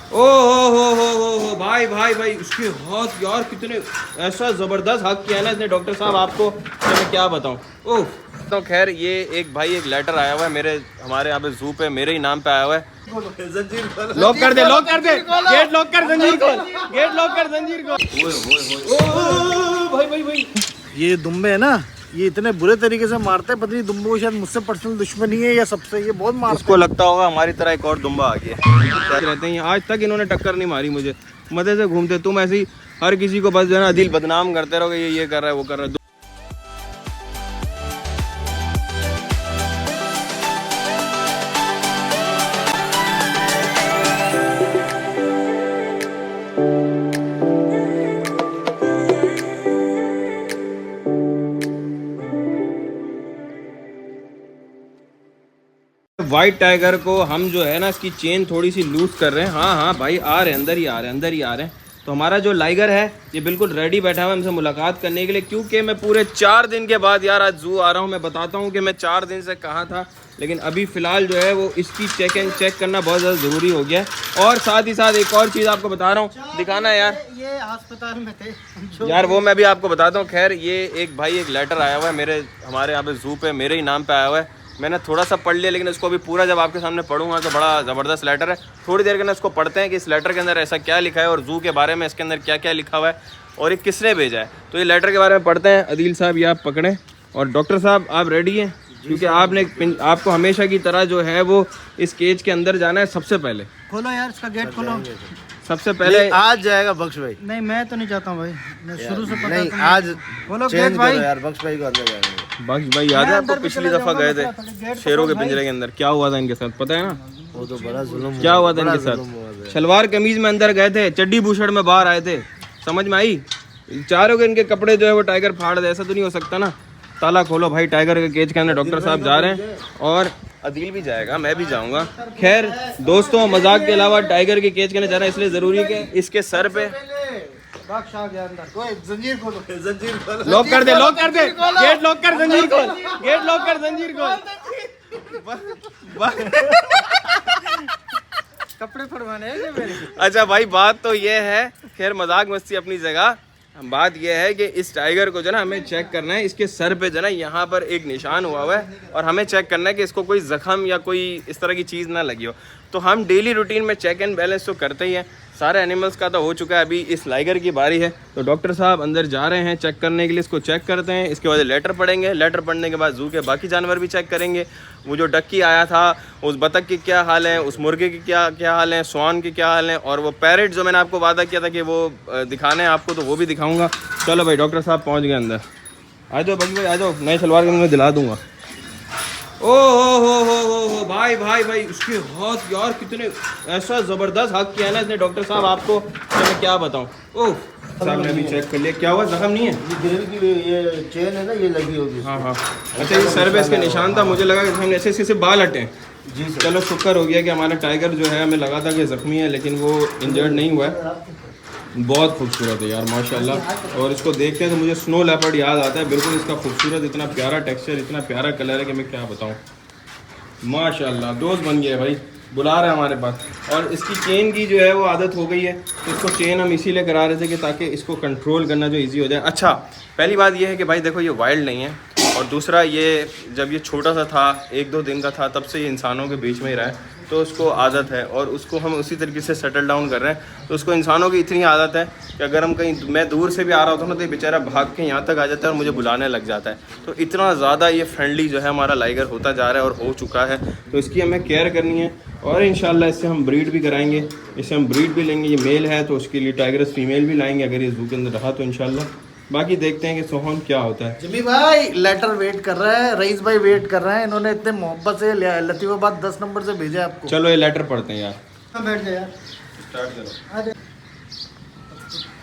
ओ हो भाई भाई भाई, उसके हाथ यार कितने, ऐसा जबरदस्त हक किया ना इसने डॉक्टर साहब आपको, तो मैं क्या बताऊं। ओह तो खैर ये एक भाई एक लेटर आया हुआ है मेरे, हमारे यहाँ पे जू पे मेरे ही नाम पे आया हुआ है। लॉक कर दे, लॉक कर दे, गेट लॉक कर, जंजीर खोल, गेट लॉक कर, जंजीर खोल। ओह भाई भाई भाई, ये दुम्बे है ना, ये इतने बुरे तरीके से मारते हैं, पता नहीं दुम्बों को शायद मुझसे पर्सनल दुश्मनी है या सबसे, ये बहुत मारते हैं। उसको लगता होगा हमारी तरह एक और दुम्बा आ गया रहते हैं। आज तक इन्होंने टक्कर नहीं मारी मुझे, मजे से घूमते। तुम ऐसे ही हर किसी को बस जो है ना दिल बदनाम करते रहोगे, ये कर रहा है वो कर रहा है। व्हाइट टाइगर को हम जो है ना इसकी चेन थोड़ी सी लूज कर रहे हैं। हाँ हाँ भाई आ रहे हैं, अंदर ही आ रहे हैं, अंदर ही आ रहे हैं। तो हमारा जो लाइगर है ये बिल्कुल रेडी बैठा हुआ है हमसे मुलाकात करने के लिए, क्योंकि मैं पूरे 4 दिन के बाद यार आज जू आ रहा हूँ। मैं बताता हूँ कि मैं 4 दिन से कहाँ था, लेकिन अभी फ़िलहाल जो है वो इसकी चेक करना बहुत ज़्यादा ज़रूरी हो गया है। और साथ ही साथ एक और चीज़ आपको बता रहा हूँ, दिखाना है यार, ये अस्पताल में थे यार वो मैं भी आपको बताता हूँ। खैर ये एक भाई एक लेटर आया हुआ है मेरे, हमारे यहाँ पे जू पे मेरे ही नाम पे आया हुआ है। मैंने थोड़ा सा पढ़ लिया, लेकिन इसको अभी पूरा जब आपके सामने पढ़ूंगा तो बड़ा ज़बरदस्त लेटर है। थोड़ी देर के अंदर इसको पढ़ते हैं कि इस लेटर के अंदर ऐसा क्या लिखा है और जू के बारे में इसके अंदर क्या क्या लिखा हुआ है और ये किसने भेजा है। तो ये लेटर के बारे में पढ़ते हैं। अदील साहब ये आप पकड़ें, और डॉक्टर साहब आप रेडी हैं, क्योंकि आपने आपको हमेशा की तरह जो है वो इस केज के अंदर जाना है। सबसे पहले खोलो यार इसका गेट खोलो। सबसे पहले आज जाएगा बख्श भाई। नहीं मैं तो नहीं चाहता हूँ भाई, मैं शुरू से पता नहीं था। आज खोलो चेंज गेट करो भाई। यार, बख्श भाई को अंदर जाएंगे। बख्श भाई याद है आपको अंदर भी पिछली चला दफा गए जाऊंगा, थे गेट शेरों के खोलो पिंजरे के अंदर, क्या हुआ था इनके साथ पता है ना? वो तो बड़ा जुल्म क्या हुआ था बड़ा इनके जुल्म हुआ साथ? था। शलवार कमीज में अंदर गए थे, चड्डी बूशर्ट में बाहर आए थे, समझ में आई? चारों के इनके कपड़े जो है वो टाइगर फाड़ दे, ऐसा तो नहीं हो सकता ना। ताला खोलो भाई, टाइगर के केज के अंदर डॉक्टर साहब जा रहे हैं और अदील भी जाएगा, मैं भी जाऊंगा। खैर दोस्तों, मजाक के अलावा टाइगर के केज के अंदर जाना इसलिए जरूरी है कि इसके सर पे जंजीर खोलो, जंजीर खोलो। लॉक कर दे, लॉक कर दे, गेट लॉक कर, जंजीर खोल, गेट लॉक कर, जंजीर खोल। कपड़े फड़वाने हैं मेरे। अच्छा भाई बात तो ये है, खैर मजाक मस्ती अपनी जगह, बात यह है कि इस टाइगर को जो ना हमें चेक करना है। इसके सर पे जो ना यहाँ पर एक निशान हुआ है और हमें चेक करना है कि इसको कोई जख्म या कोई इस तरह की चीज़ ना लगी हो। तो हम डेली रूटीन में चेक एंड बैलेंस तो करते ही हैं। सारे एनिमल्स का तो हो चुका है, अभी इस लाइगर की बारी है। तो डॉक्टर साहब अंदर जा रहे हैं चेक करने के लिए, इसको चेक करते हैं। इसके बाद लेटर पढ़ेंगे, लेटर पढ़ने के बाद जू के बाकी जानवर भी चेक करेंगे। वो जो डक्की आया था उस बतख की क्या हाल है, उस मुर्गे की क्या हाल है, स्वान की क्या हाल है, और वो पैरेट जो मैंने आपको वादा किया था कि वो दिखाने हैं आपको, तो वो भी दिखाऊंगा। चलो भाई डॉक्टर साहब पहुँच गए अंदर। आ जाओ भाई, आ जाओ, नए शलवार के मैं दिला दूंगा। ओ हो भाई भाई भाई, उसके हाथ यार कितने, ऐसा जबरदस्त हक किया ना इसने डॉक्टर साहब आपको, तो मैं क्या बताऊं। ओह साहब ने भी चेक कर लिया, क्या हुआ, जख्म नहीं है? ये गिरवी की ये चेन है ना, ये लगी होगी। हाँ हाँ, अच्छा ये सर पे इसके निशान था, मुझे लगा कि हमने ऐसे ऐसे बाल हटे। जी सर। चलो शुक्र हो गया कि हमारा टाइगर जो है, हमें लगा था कि जख्मी है लेकिन वो इंजर्ड नहीं हुआ है। बहुत खूबसूरत है यार माशाल्लाह, और इसको देखते हैं तो मुझे स्नो लेपर्ड याद आता है बिल्कुल। इसका खूबसूरत, इतना प्यारा टेक्सचर, इतना प्यारा कलर है कि मैं क्या बताऊं। माशाल्लाह दोस्त बन गया भाई, बुला रहे हैं हमारे पास। और इसकी चेन की जो है वो आदत हो गई है, तो इसको चेन हम इसीलिए करा रहे थे कि ताकि इसको कंट्रोल करना जो इजी हो जाए। अच्छा पहली बात ये है कि भाई देखो ये वाइल्ड नहीं है, और दूसरा ये जब ये छोटा सा था, 1-2 दिन का था, तब से ये इंसानों के बीच में ही रहा है, तो उसको आदत है और उसको हम उसी तरीके से सेटल डाउन कर रहे हैं। तो उसको इंसानों की इतनी आदत है कि अगर हम कहीं, मैं दूर से भी आ रहा होता हूँ ना, तो ये बेचारा भाग के यहाँ तक आ जाता है और मुझे बुलाने लग जाता है। तो इतना ज़्यादा ये फ्रेंडली जो है हमारा लाइगर होता जा रहा है और हो चुका है। तो इसकी हमें केयर करनी है और इंशाल्लाह इससे हम ब्रीड भी कराएंगे, इससे हम ब्रीड भी लेंगे। ये मेल है तो उसके लिए टाइगरस फीमेल भी लाएंगे अगर ये जू के अंदर रहा तो इंशाल्लाह। बाकी देखते हैं कि सोहन क्या होता है। जिमी भाई लेटर वेट कर रहा है, रईस भाई वेट कर रहे हैं। इन्होंने इतने मोहब्बत से लतीफाबाद 10 नंबर से भेजा आपको। चलो ये लेटर पढ़ते हैं यार, बैठ जाए यार, स्टार्ट करो।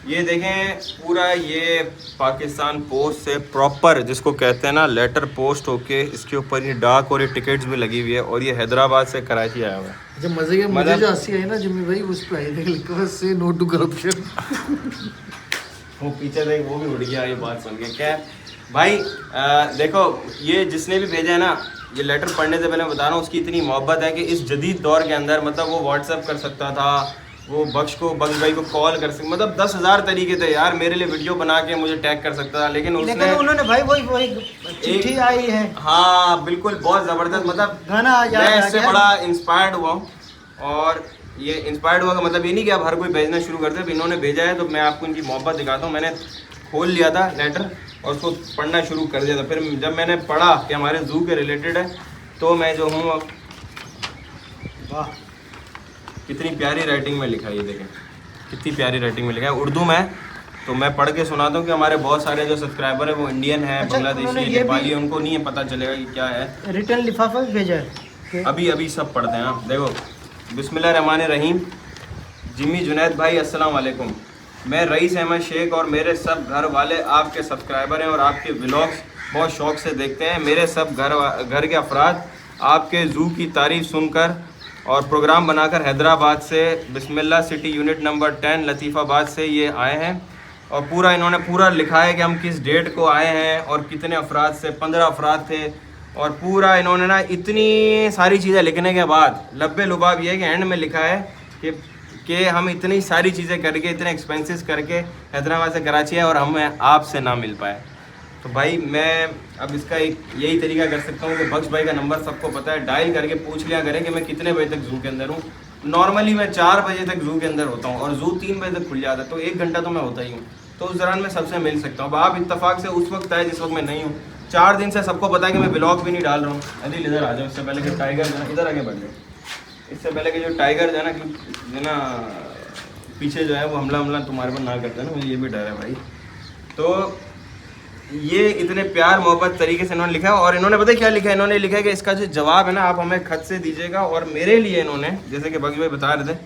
ये देखें पूरा ये पाकिस्तान पोस्ट से प्रॉपर जिसको कहते हैं ना लेटर पोस्ट होके इसके ऊपर ये डाक और ये टिकट्स भी लगी हुई है, और ये हैदराबाद से कराची आया हुआ है। जब मजे के मुझे जो हंसी आई ना जिमी भाई, उस पे आई देख, लिखा है से नो टू करप्शन। वो पीछे देख वो भी उड़ गया ये बात सुन के। क्या भाई देखो ये जिसने भी भेजा है ना, ये लेटर पढ़ने से पहले मैं बता रहा हूँ उसकी इतनी मोहब्बत है कि इस जदीद दौर के अंदर मतलब वो व्हाट्सएप कर सकता था, वो बख्श भाई को कॉल कर सकते, मतलब 10,000 तरीके थे यार मेरे लिए वीडियो बना के मुझे टैग कर सकता था, लेकिन उन्होंने भाई वही चिट्ठी आई है। हाँ बिल्कुल, बहुत ज़बरदस्त, मतलब गाना मैं इससे बड़ा इंस्पायर्ड हुआ हूँ। और ये इंस्पायर्ड हुआ का मतलब ये नहीं कि आप हर कोई भेजना शुरू करते हैं, इन्होंने भेजा है तो मैं आपको इनकी मोहब्बत दिखाता हूँ। मैंने खोल लिया था लेटर और उसको पढ़ना शुरू कर दिया था। फिर जब मैंने पढ़ा कि हमारे जू के रिलेटेड है तो मैं जो हूँ, वाह कितनी प्यारी राइटिंग में लिखा है, ये देखें कितनी प्यारी राइटिंग में लिखा है उर्दू में। तो मैं पढ़ के सुनाता हूँ कि हमारे बहुत सारे जो सब्सक्राइबर है वो इंडियन है, बांग्लादेशी, नेपाली, उनको नहीं पता चलेगा कि क्या है। रिटर्न लिफाफा भेजा है, अभी सब पढ़ते हैं आप देखो। बिस्मिल्लाहिर्रहमानिर्रहीम। जिम्मी जुनैद भाई अस्सलाम वालेकुम। मैं रईस अहमद शेख और मेरे सब घर वाले आपके सब्सक्राइबर हैं और आपके व्लॉग्स बहुत शौक़ से देखते हैं। मेरे सब घर के अफराद आपके ज़ू की तारीफ़ सुनकर और प्रोग्राम बनाकर हैदराबाद से बिस्मिल्लाह सिटी यूनिट नंबर 10 लतीफ़ाबाद से ये आए हैं। और पूरा इन्होंने पूरा लिखा है कि हम किस डेट को आए हैं और कितने अफराद से, 15 अफराद थे। और पूरा इन्होंने ना इतनी सारी चीज़ें लिखने के बाद लब्बे लुबाब ये है कि एंड में लिखा है कि हम इतनी सारी चीज़ें करके, इतने एक्सपेंसेस करके हैदराबाद से कराची है और हम आपसे ना मिल पाए। तो भाई मैं अब इसका एक यही तरीका कर सकता हूँ कि बख्श भाई का नंबर सबको पता है, डायल करके पूछ लिया करें कि मैं कितने बजे तक ज़ू के अंदर हूँ। नॉर्मली मैं 4 बजे तक ज़ू के अंदर होता हूँ और ज़ू 3 बजे तक खुल जाता है, तो 1 घंटा तो मैं होता ही हूँ। तो उस दौरान मैं सबसे मिल सकता हूँ। अब आप इत्तेफाक से उस वक्त आए जिस वक्त मैं नहीं हूँ। 4 दिन से सबको पता है कि मैं ब्लॉग भी नहीं डाल रहा हूँ। अदिल इधर आ जाओ, इससे पहले कि टाइगर जो है इधर आगे बढ़ जाओ, इससे पहले कि जो टाइगर जो है ना पीछे जो है वो हमला तुम्हारे पर ना करता है ना, मुझे ये भी डर है भाई। तो ये इतने प्यार मोहब्बत तरीके से इन्होंने लिखा है। और इन्होंने पता है क्या लिखा है, इन्होंने लिखा है कि इसका जो जवाब है ना आप हमें खत से दीजिएगा। और मेरे लिए इन्होंने, जैसे कि बख्श भाई बता रहे थे,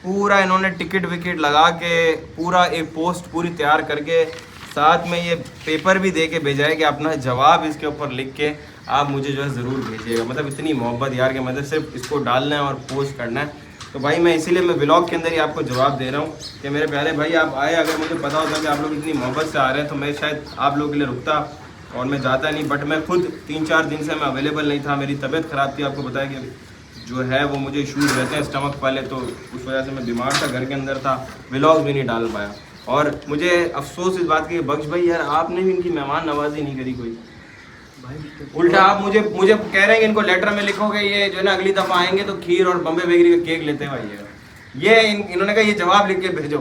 पूरा इन्होंने टिकट विकेट लगा के पूरा एक पोस्ट पूरी तैयार करके साथ में ये पेपर भी दे के भेजा है कि अपना जवाब इसके ऊपर लिख के आप मुझे जो है ज़रूर भेजिएगा। मतलब इतनी मोहब्बत यार कि मतलब सिर्फ इसको डालना है और पोस्ट करना है। तो भाई मैं इसीलिए मैं व्लॉग के अंदर ही आपको जवाब दे रहा हूँ कि मेरे प्यारे भाई आप आए। अगर मुझे पता होता कि आप लोग इतनी मोहब्बत से आ रहे हैं तो मैं शायद आप लोगों के लिए रुकता और मैं जाता नहीं। बट मैं खुद 3-4 दिन से मैं अवेलेबल नहीं था, मेरी तबीयत ख़राब थी। आपको बताया कि जो है वो मुझे इशूज़ रहते हैं स्टमक वाले, तो उस वजह से मैं बीमार था, घर के अंदर था, व्लॉग भी नहीं डाल पाया। और मुझे अफसोस इस बात की, बख्श भाई यार आपने भी इनकी मेहमान नवाजी नहीं करी कोई। उल्टा आप मुझे कह रहे हैं कि इनको लेटर में लिखोगे ये जो है ना अगली दफ़ा आएंगे तो खीर और बम्बे बेकरी का केक लेते हैं भाई। ये इन्होंने कहा ये जवाब लिख के भेजो,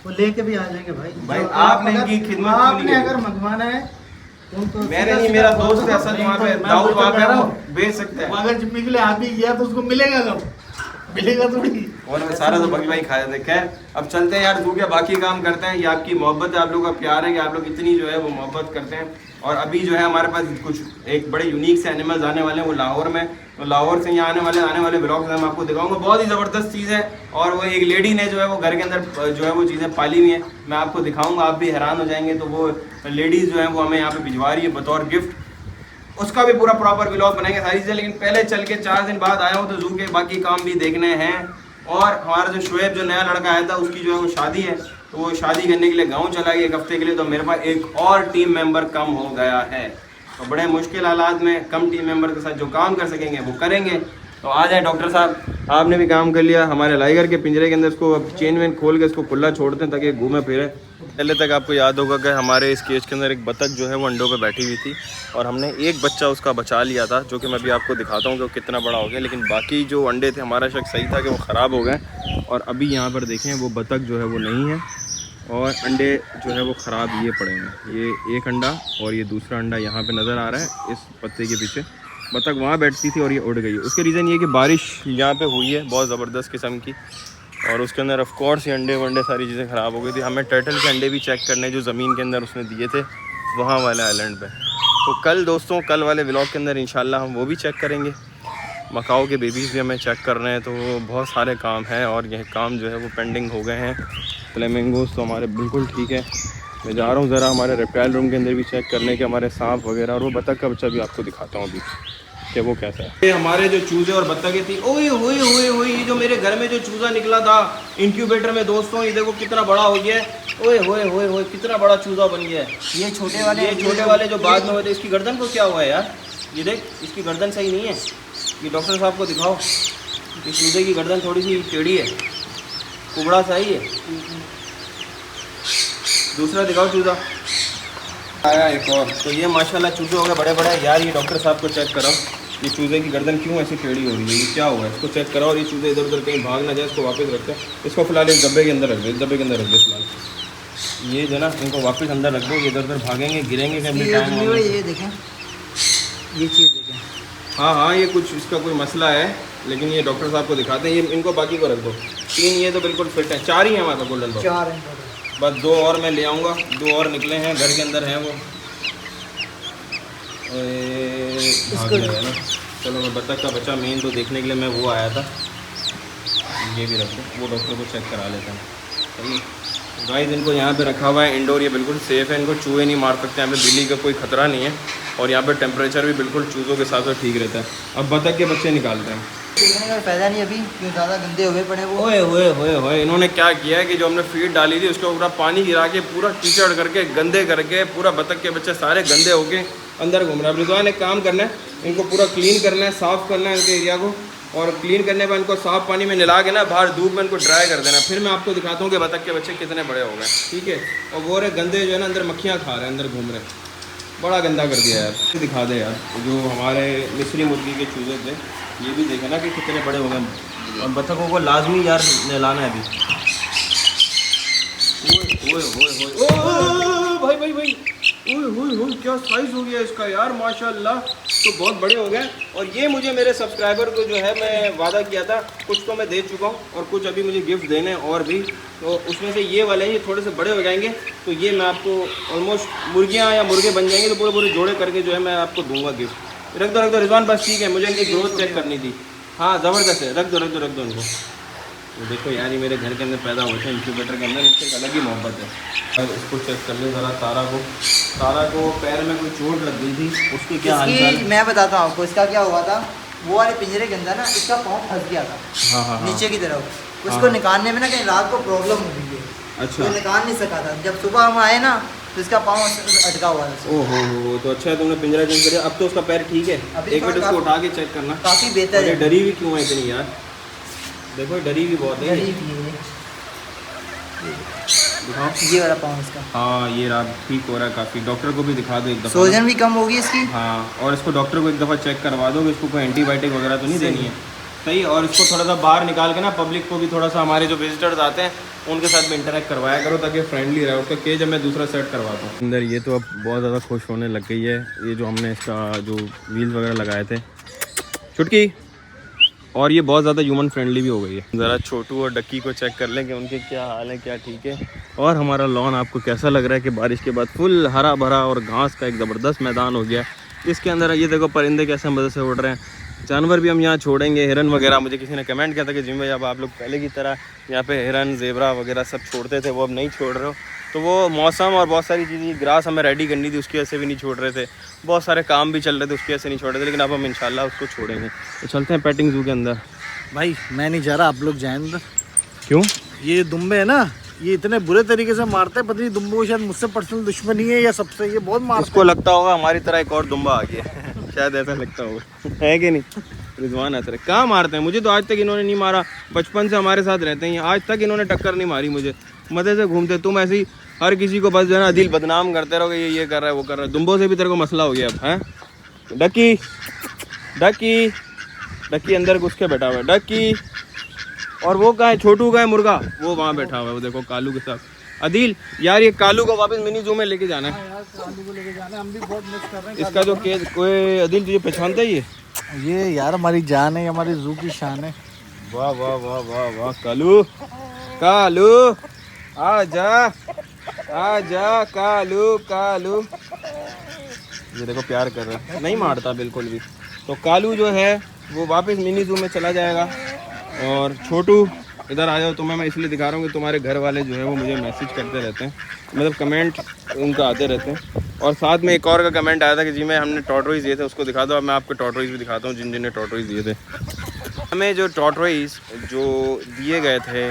वो लेके भी आ जाएंगे भाई। आपने इनकी खिदमत आपने अगर मंगवाना है तो मैंने नहीं, मेरा दोस्त है असल वहाँ पे दाऊद, वहाँ पे वो भेज सकते हैं। अगर जिम्मी के लिए आप ही गया तो उसको मिलेगा कब? मिलेगा थोड़ी। और सारा तो बख्श भाई खाया थे। खैर अब चलते हैं यार, क्या बाकी काम करते हैं। ये आपकी मोहब्बत है, आप लोगों का प्यार है कि आप लोग इतनी जो है वो मोहब्बत करते हैं। और अभी जो है हमारे पास कुछ एक बड़े यूनिक से एनिमल्स आने वाले हैं वो लाहौर में। तो लाहौर से यहाँ आने वाले ब्लॉग्स मैं आपको दिखाऊंगा। बहुत ही ज़बरदस्त चीज़ है और वो एक लेडी ने जो है वो घर के अंदर जो है वो चीज़ें पाली हुई हैं, मैं आपको दिखाऊंगा, आप भी हैरान हो जाएंगे। तो वो लेडीज़ जो है वो हमें यहाँ पे भिजवा रही है बतौर गिफ्ट, उसका भी पूरा प्रॉपर व्लॉग बनाएंगे सारी चीज़ें। लेकिन पहले चल के 4 दिन बाद आया हूँ तो ज़ू के बाकी काम भी देखने हैं। और हमारा जो शुएब जो नया लड़का आया था उसकी जो है वो शादी है, तो वो शादी करने के लिए गांव चला गया 1 हफ्ते के लिए। तो मेरे पास एक और टीम मेंबर कम हो गया है। तो बड़े मुश्किल हालात में कम टीम मेंबर के साथ जो काम कर सकेंगे वो करेंगे। तो आ जाए डॉक्टर साहब, आपने भी काम कर लिया। हमारे लाइगर के पिंजरे के अंदर इसको अब चेन वेन खोल के इसको खुला छोड़ते हैं ताकि घूमे फिरे। पहले तक आपको याद होगा कि हमारे इस केज के अंदर एक बतख जो है वो अंडों पे बैठी हुई थी और हमने एक बच्चा उसका बचा लिया था, जो कि मैं अभी आपको दिखाता हूँ कि वो कितना बड़ा हो गया। लेकिन बाकी जो अंडे थे हमारा शक सही था कि वो ख़राब हो गए। और अभी यहाँ पर देखें वो बतख जो है वो नहीं है और अंडे जो है वो ख़राब ये पड़े हैं। ये एक अंडा और ये दूसरा अंडा यहाँ पे नज़र आ रहा है इस पत्ते के पीछे। बतख वहाँ बैठती थी और ये उड़ गई है। उसके रीज़न ये कि बारिश यहाँ पे हुई है बहुत ज़बरदस्त किस्म की और उसके अंदर ऑफ कोर्स ये अंडे वंडे सारी चीज़ें ख़राब हो गई थी। हमें टर्टल के अंडे भी चेक करने जो ज़मीन के अंदर उसने दिए थे वहाँ वाले आइलैंड पे। तो कल दोस्तों, कल वाले व्लॉग के अंदर इंशाल्लाह हम वो भी चेक करेंगे। मकाओ के बेबीज़ भी हमें चेक कर रहे हैं। तो बहुत सारे काम हैं और यह काम जो है वो पेंडिंग हो गए हैं। फ्लेमिंगोस तो हमारे बिल्कुल ठीक है। मैं जा रहा हूँ ज़रा हमारे रेप्टाइल रूम के अंदर भी चेक करने के, हमारे सांप वगैरह। और वो बतख का बच्चा भी आपको दिखाता हूँ अभी कि वो कैसा है। ये हमारे जो चूज़े और बत्तखें थी, ओए होए होए होए, ये जो मेरे घर में जो चूज़ा निकला था इंक्यूबेटर में दोस्तों, ये देखो कितना बड़ा हो गया है। ओए होए होए होए, कितना बड़ा चूज़ा बन गया है। ये छोटे वाले जो बाद में हुए थे, इसकी गर्दन को क्या हुआ है यार? ये देख, इसकी गर्दन सही नहीं है। ये डॉक्टर साहब को दिखाओ, इस चूज़े की गर्दन थोड़ी सी टेढ़ी है। कुबड़ा सा ही है। दूसरा दिखाओ चूजा। आया एक और। तो ये माशाल्लाह चूजे हो गए बड़े बड़े। यार ये डॉक्टर साहब को चेक कराओ, ये चूजे की गर्दन क्यों ऐसी टेढ़ी हो रही है, ये क्या हुआ है, इसको चेक कराओ। और ये चूजे इधर उधर कहीं भाग ना जाए, इसको वापस रखते हैं। इसको फिलहाल एक डब्बे के अंदर रख दो, डब्बे के अंदर रख दो फिलहाल। ये जो ना इनको वापस अंदर रख दो, ये इधर उधर भागेंगे गिरेंगे कभी टाइम। ये देखें, ये चीज़ देखें। हाँ हाँ, ये कुछ इसका कोई मसला है, लेकिन ये डॉक्टर साहब को दिखाते हैं। ये इनको बाकी को रख दो। 3 ये तो बिल्कुल फिट है। 4 ही है हमारे गोल्डन बॉक्स। 4 हैं। बस 2 और मैं ले आऊँगा। 2 और निकले हैं, घर के अंदर हैं वो। भाग गया है ना। चलो मैं बतख का बच्चा मेन तो देखने के लिए मैं वो आया था। ये भी रख दो, वो डॉक्टर को चेक करा लेते हैं। चलिए गाइस, इनको यहाँ पे रखा हुआ है इंडोर, ये बिल्कुल सेफ़ है, इनको चूहे नहीं मार सकते, यहाँ पे बिल्ली का कोई खतरा नहीं है। और यहाँ पे टेम्परेचर भी बिल्कुल चूज़ों के साथ ठीक रहता है। अब बतख के बच्चे निकालते हैं। का फ़ायदा नहीं अभी, क्यों ज़्यादा गंदे हुए पड़े वो। ओए ओए ओए ओए, इन्होंने क्या किया है कि जो हमने फीड डाली थी उसके ऊपर पानी गिरा के पूरा कीचड़ करके गंदे करके पूरा बतख के बच्चे सारे गंदे होके अंदर घूम रहे हैं। रिजवान एक काम करना है, इनको पूरा क्लीन करना है, साफ़ करना है इनके एरिया को। और क्लीन करने पर इनको साफ़ पानी में मिला के ना बाहर धूप में इनको ड्राई कर देना। फिर मैं आपको दिखाता हूँ कि बतख के बच्चे कितने बड़े हो गए। ठीक है। और वो रहे गंदे जो है ना अंदर मक्खियाँ खा रहे हैं, अंदर घूम रहे हैं। बड़ा गंदा कर दिया यार। दिखा दे यार, जो हमारे मिस्री मुर्गी के चूजे थे, ये भी देखे ना कि कितने बड़े हो गए। और बतखों को लाजमी यार नहलाना है अभी। ओए ओए ओए ओए भाई भाई भाई, ओए ओए क्या साइज़ हो गया इसका यार, माशाल्लाह। तो बहुत बड़े हो गए। और ये मुझे मेरे सब्सक्राइबर को जो है मैं वादा किया था, कुछ तो मैं दे चुका हूँ और कुछ अभी मुझे गिफ्ट देने और भी। तो उसमें से ये वाले ये थोड़े से बड़े हो जाएंगे तो ये मैं आपको ऑलमोस्ट मुर्गियाँ या मुर्गे बन जाएंगे तो पूरे पूरे जोड़े करके जो है मैं आपको दूंगा गिफ्ट। रख दो रिजवान, बस ठीक है, मुझे इनकी ग्रोथ चेक करनी थी। हाँ ज़बरदस्त है, रख दो इनको। तो देखो यार, ये मेरे घर के अंदर पैदा हुए थे इंक्यूबेटर के अंदर, इससे एक अलग ही मोहब्बत है। अब इसको चेक कर ले ज़रा। तारा को पैर में कोई चोट लग गई थी, उसकी क्या हालचाल? मैं बताता हूँ आपको इसका क्या हुआ था। वो वाले पिंजरे के अंदर ना इसका पाँव फंस गया था। हाँ, नीचे की तरफ। उसको निकालने में ना कहीं रात को प्रॉब्लम हो गई है। अच्छा। तो निकाल नहीं सका था। जब सुबह हम आए ना तो इसका पाँव अटका हुआ था। ओहो, तो अच्छा है तुमने पिंजरा चेंज किया। अब तो उसका पैर ठीक है। एक मिनट उसको उठा के चेक करना। काफ़ी बेहतर है। डरी हुई क्यों है इतनी यार? देखो डरी भी बहुत है। दिखाओ ये वाला पाँव इसका। हाँ, ये रहा, ठीक हो रहा है काफ़ी। डॉक्टर को भी दिखा दो एक दफ़ा। सोजन भी कम होगी इसकी। हाँ, और इसको डॉक्टर को एक दफ़ा चेक करवा दो कि इसको कोई एंटीबायोटिक वगैरह तो नहीं देनी है। सही। और इसको थोड़ा सा बाहर निकाल के ना पब्लिक को भी थोड़ा सा, हमारे जो विजिटर्स आते हैं उनके साथ भी इंटरेक्ट करवाया करो ताकि फ्रेंडली रहे। उसका केज मैं दूसरा सेट करवाता हूँ अंदर। ये तो अब बहुत ज़्यादा खुश होने लग गई है, ये जो हमने इसका जो व्हील्स वगैरह लगाए थे। छुटकी। और ये बहुत ज़्यादा ह्यूमन फ्रेंडली भी हो गई है। ज़रा छोटू और डक्की को चेक कर लें कि उनके क्या हाल है, क्या ठीक है। और हमारा लॉन आपको कैसा लग रहा है कि बारिश के बाद फुल हरा भरा और घास का एक ज़बरदस्त मैदान हो गया है। इसके अंदर ये देखो परिंदे कैसे मज़े से उड़ रहे हैं। जानवर भी हम यहाँ छोड़ेंगे, हिरन वगैरह। मुझे किसी ने कमेंट किया था कि जिम भाई अब आप लोग पहले की तरह यहाँ पे हिरन ज़ेबरा वगैरह सब छोड़ते थे, वो अब नहीं छोड़ रहे हो। तो वो मौसम और बहुत सारी चीज़ें, ग्रास हमें रेडी करनी थी, उसकी वजह से भी नहीं छोड़ रहे थे। बहुत सारे काम भी चल रहे थे, उसकी वजह से नहीं छोड़ रहे थे। लेकिन अब हम इंशाल्लाह उसको छोड़ेंगे। तो चलते हैं पेटिंग ज़ू के अंदर। भाई मैं नहीं जा रहा, आप लोग जाएं अंदर। क्यों? ये दुम्बे है ना, ये इतने बुरे तरीके से मारते हैं। पता नहीं दुम्बे को शायद मुझसे पर्सनल दुश्मनी है या सबसे, ये बहुत मारते हैं। उसको लगता होगा हमारी तरह एक और दुम्बा आ गया है। शायद ऐसा लगता होगा, है कि नहीं रिजवान? ऐसा कहाँ मारते हैं? मुझे तो आज तक इन्होंने नहीं मारा। बचपन से हमारे साथ रहते हैं, आज तक इन्होंने टक्कर नहीं मारी मुझे। मज़े से घूमते। तुम ऐसे ही हर किसी को बस जो है ना दिल बदनाम करते रहोगे, ये कर रहा है वो कर रहा है। दुम्बों से भी तेरे को मसला हो गया अब है। डक्की डक्की डक्की अंदर घुस के बैठा हुआ है। डक्की। और वो कहाँ है? छोटू का है मुर्गा, वो वहाँ बैठा हुआ है, वो देखो कालू के साथ। अदिल यार, ये कालू को वापस मिनी जू में लेके जाना है। कालू को लेके जाना है, हम भी बहुत मिस कर रहे हैं इसका जो केज कोई। अदिल तुझे पहचानता है ये यार हमारी जान है, हमारी जू की शान है। वाह वाह वाह वाह वाह। कालू कालू आजा आजा कालू कालू। ये देखो प्यार कर रहा है, नहीं मारता बिल्कुल भी। तो कालू जो है वो वापस मिनी जू में चला जाएगा। और छोटू इधर आ जाओ। तुम्हें मैं इसलिए दिखा रहा हूँ कि तुम्हारे घर वाले जो है वो मुझे मैसेज करते रहते हैं, मतलब कमेंट उनका आते रहते हैं। और साथ में एक और का कमेंट आया था कि जी मैं हमने टॉर्टोइज दिए थे, उसको दिखा दो। अब मैं आपको टॉर्टोइज भी दिखाता हूँ जिन जिन ने टॉर्टोइज दिए थे। हमें जो टॉर्टोइज जो दिए गए थे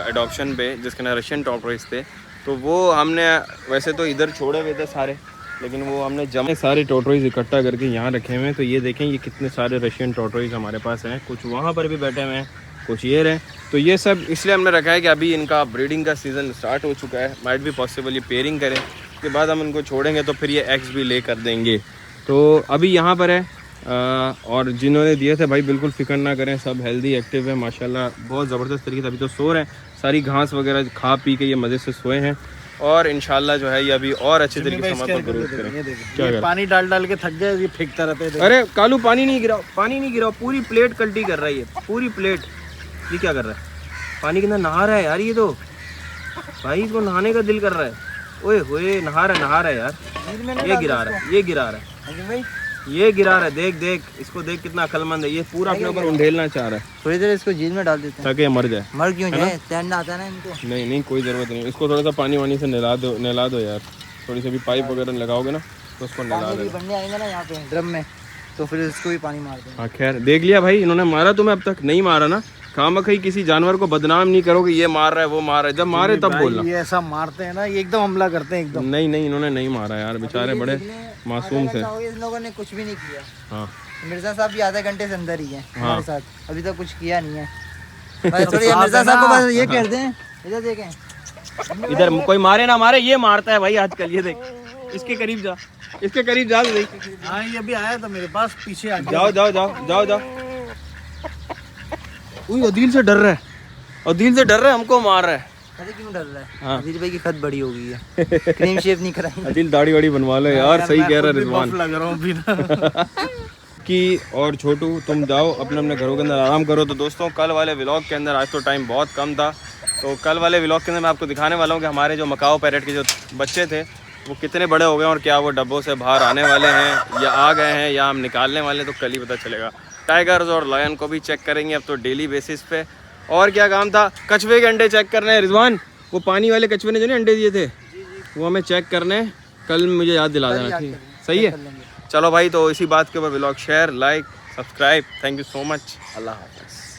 एडॉप्शन पे, जिसके नाम रशियन टॉर्टोइज थे, तो वो हमने वैसे तो इधर छोड़े हुए थे सारे, लेकिन वो हमने जमा सारे टॉर्टोइज इकट्ठा करके यहाँ रखे हुए हैं। तो ये देखें, ये कितने सारे रशियन टॉर्टोइज हमारे पास हैं। कुछ वहाँ पर भी बैठे हुए हैं, कुछ ये रहे। तो ये सब इसलिए हमने रखा है कि अभी इनका ब्रीडिंग का सीज़न स्टार्ट हो चुका है, माइट भी पॉसिबल ये पेयरिंग करें, उसके बाद हम इनको छोड़ेंगे तो फिर ये एग्स भी ले कर देंगे। तो अभी यहाँ पर है और जिन्होंने दिए थे भाई बिल्कुल फिक्र ना करें, सब हेल्दी एक्टिव है माशाल्लाह, बहुत ज़बरदस्त तरीके से अभी तो सो रहे हैं, सारी घास वगैरह खा पी के ये मज़े से सोए हैं और इंशाल्लाह जो है ये अभी और अच्छे तरीके से हमारे ग्रोथ करें। क्या ये पानी डाल डाल के थक गए, ये फेंकता रहते हैं। अरे कालू पानी नहीं गिराओ, पानी नहीं गिराओ, पूरी प्लेट कल्टी कर रहा है ये, पूरी प्लेट। ये क्या कर रहा है? पानी के अंदर नहा रहा है यार ये तो, भाई इसको नहाने का दिल कर रहा है। ओए होए नहा रहा है यार, ये गिरा रहा है, ये गिरा रहा है, ये गिरा रहा है। देख देख इसको, देख कितना अक्लमंद है, ये पूरा अपने ऊपर उंडेलना चाह रहा है। थोड़ी देर इसको झील में डाल देते हैं ताकि ये मर जाए। मर क्यों जाए, तैरना आता है ना इनको। नहीं नहीं कोई ज़रूरत नहीं, इसको थोड़ा सा पानी वानी से नहला दो यार, थोड़ी सी भी पाइप वगैरह लगाओगे ना तो उसको नहला दो। बनने आएंगे ना यहाँ पे ड्रम में, तो फिर इसको भी पानी मार देंगे। हाँ खैर देख लिया भाई, इन्होंने मारा तुम्हें, अब तक नहीं मारा ना। खामखी किसी जानवर को बदनाम नहीं करो कि ये मार रहा है वो मार रहा है, जब मारे तब बोलना। ये ऐसा मारते हैं ना, ये एकदम हमला करते हैं एकदम। नहीं नहीं इन्होंने नहीं मारा यार, बेचारे बड़े मासूम थे। इन लोगों ने कुछ भी नहीं किया। हाँ मिर्जा साहब भी आधे घंटे से अंदर ही हैं हमारे साथ, अभी तक कुछ किया नहीं है। थोड़ी मिर्जा साहब को बस ये कह दें, इधर देखें, इधर कोई मारे ना मारे, ये मारता है भाई आजकल। ये देख, इसके करीब जा, इसके करीब जा, देख। हाँ ये अभी आया था मेरे पास, पीछे आ गया। जाओ जाओ जाओ जाओ जाओ। अदील से डर रहा है, अदील से डर रहा है, हमको मार रहा है। अरे क्यों डर रहा है? हाँ। अदिल भाई की खत बड़ी हो गई है, क्रीम शेव नहीं कराई। अदिल दाढ़ी वाड़ी बनवा लो यार, सही कह रहा है रिजवान। लग रहा हूँ अभी ना। कि और छोटू तुम जाओ अपने अपने घरों के अंदर आराम करो। तो दोस्तों कल वाले व्लॉग के अंदर, आज तो टाइम बहुत कम था, तो कल वाले व्लॉग के अंदर मैं आपको दिखाने वाला हूँ कि हमारे जो मकाओ पैरेट के जो बच्चे थे वो कितने बड़े हो गए और क्या वो डब्बों से बाहर आने वाले हैं या आ गए हैं या हम निकालने वाले हैं, तो कल ही पता चलेगा। टाइगर्स और लायन को भी चेक करेंगे अब तो डेली बेसिस पे। और क्या काम था, कछुए के अंडे चेक करने हैं रिजवान, वो पानी वाले कछुए ने जो नहीं अंडे दिए थे वो हमें चेक करने, कल मुझे याद दिला देना, ठीक सही है। चलो भाई, तो इसी बात के ऊपर vlog share, like, subscribe. Thank you so much, अल्लाह हाफ़िज़।